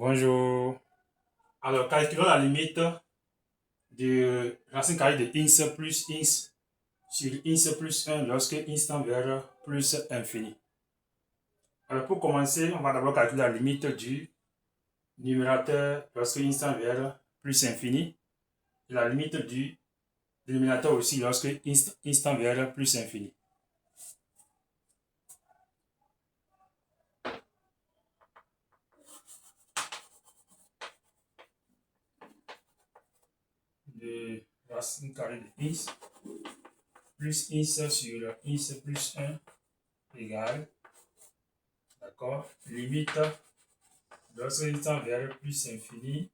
Bonjour. Alors, calculons la limite de racine carrée de x plus x sur x plus 1 lorsque x tend vers plus infini. Alors, pour commencer, on va d'abord calculer la limite du numérateur lorsque x tend vers plus infini et la limite du dénominateur aussi lorsque x tend vers plus infini. De racine carrée de x plus x sur x plus 1 égale, d'accord, limite lorsque x tend vers plus infini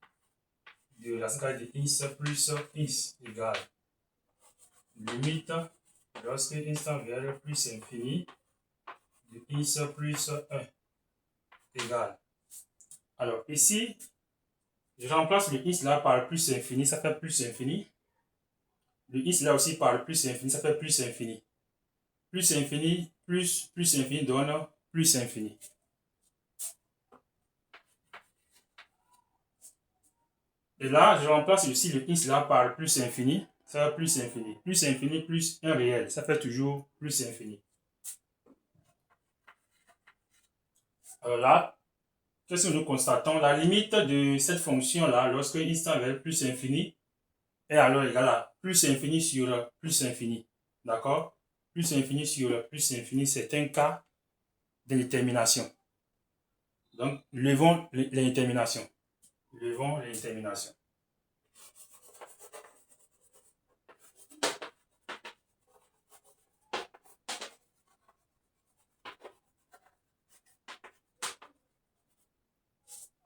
de racine carrée de x plus x égale limite lorsque x tend vers plus infini de x plus 1 égale. Alors ici, je remplace le x là par plus infini, ça fait plus infini. Le x là aussi par plus infini, ça fait plus infini. Plus infini, plus infini donne plus infini. Et là, je remplace aussi le x là par plus infini, ça fait plus infini. Plus infini plus 1 réel, ça fait toujours plus infini. Alors là, qu'est-ce que nous constatons? La limite de cette fonction-là, lorsque x tend vers plus infini, est alors égale à plus infini sur plus infini. D'accord? Plus infini sur plus infini, c'est un cas d'indétermination. Donc, levons l'indétermination. Levons l'indétermination.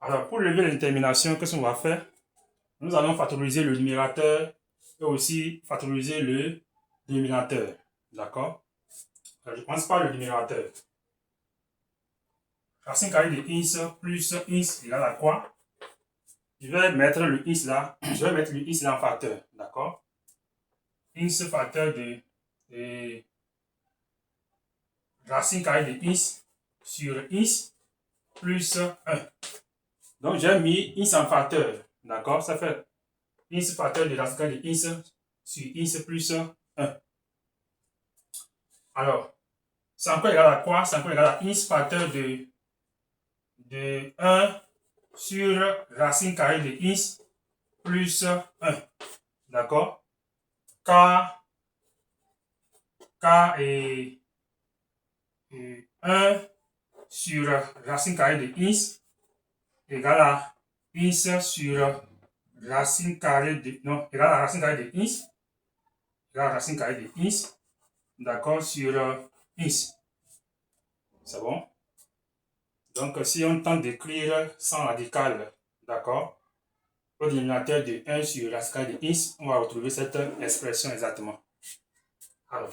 Alors, pour lever l'indétermination, qu'est-ce qu'on va faire? Nous allons factoriser le numérateur et aussi factoriser le dénominateur. D'accord? Alors, je commence par le numérateur. Racine carrée de x plus x égale à quoi? Je vais mettre le x là, je vais mettre le x là en facteur. D'accord? X facteur de racine carrée de x sur x plus 1. Donc, j'ai mis x en facteur. D'accord? Ça fait x facteur de racine carrée de x sur x plus 1. Alors, c'est encore égal à quoi? C'est encore égal à x facteur de 1 sur racine carrée de x plus 1. D'accord? K est 1 sur racine carrée de x égale à x sur racine carrée de, non, égale à racine carrée de x, égale à racine carrée de x, d'accord, sur x. C'est bon? Donc, si on tente d'écrire sans radical, d'accord, au dénominateur de 1 sur racine carrée de x, on va retrouver cette expression exactement. Alors,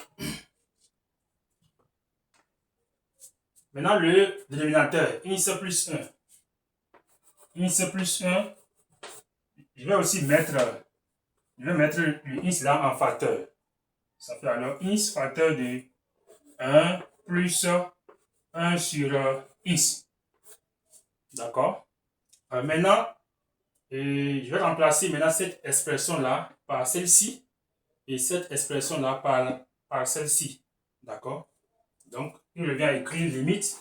maintenant le dénominateur, x plus 1. X plus 1, je vais aussi mettre le x là en facteur. Ça fait alors x facteur de 1 plus 1 sur x. D'accord? Maintenant, je vais remplacer maintenant cette expression-là par celle-ci et cette expression-là par celle-ci. D'accord? Donc, il revient à écrire limite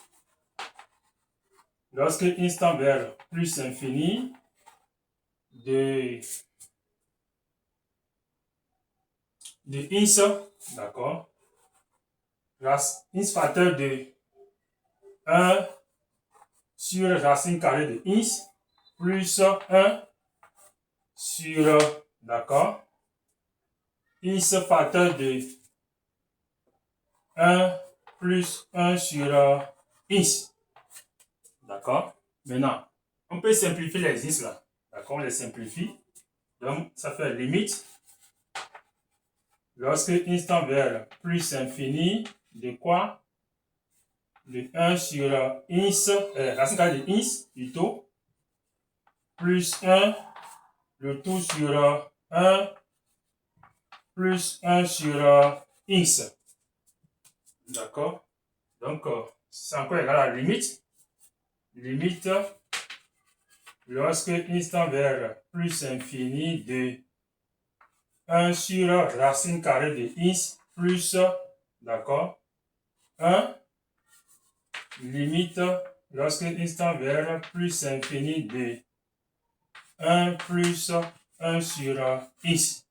lorsque x tend vers plus infini de x, d'accord, x facteur de 1 sur racine carrée de x plus 1 sur, d'accord, x facteur de 1 plus 1 sur x. D'accord? Maintenant, on peut simplifier les x là. D'accord? On les simplifie. Donc, ça fait limite. Lorsque x tend vers plus infini de quoi? De 1 sur x, racine carrée de x plutôt, plus 1, le tout sur 1, plus 1 sur x. D'accord? Donc, c'est encore égal à la limite. Limite lorsque x tend vers plus infini de 1 sur racine carrée de x plus, d'accord, 1, limite, lorsque x tend vers plus infini de 1 plus 1 sur x.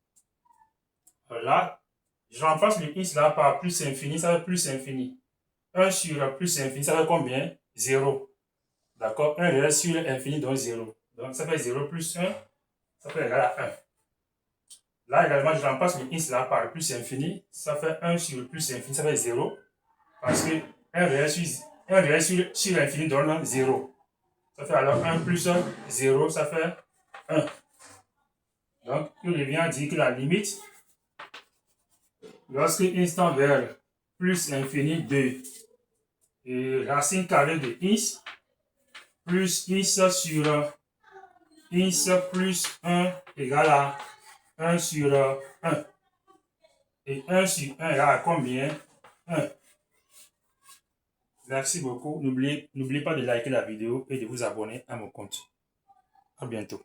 Là, je remplace le x là par plus infini, ça fait plus infini. 1 sur plus infini, ça fait combien? 0. D'accord? 1 réel sur infini, donc 0. Donc, ça fait 0 plus 1, ça fait égal à 1. Là, également, je remplace le x là par plus infini, ça fait 1 sur plus infini, ça fait 0. Parce que 1 réel sur l'infini donne 0. Ça fait alors 1 plus 0, ça fait 1. Donc, il revient à dire que la limite, lorsque x tend vers plus infini de racine carrée de x plus x sur x plus 1 égale à 1 sur 1. Et 1 sur 1 égale à combien? 1. Merci beaucoup. N'oubliez pas de liker la vidéo et de vous abonner à mon compte. À bientôt.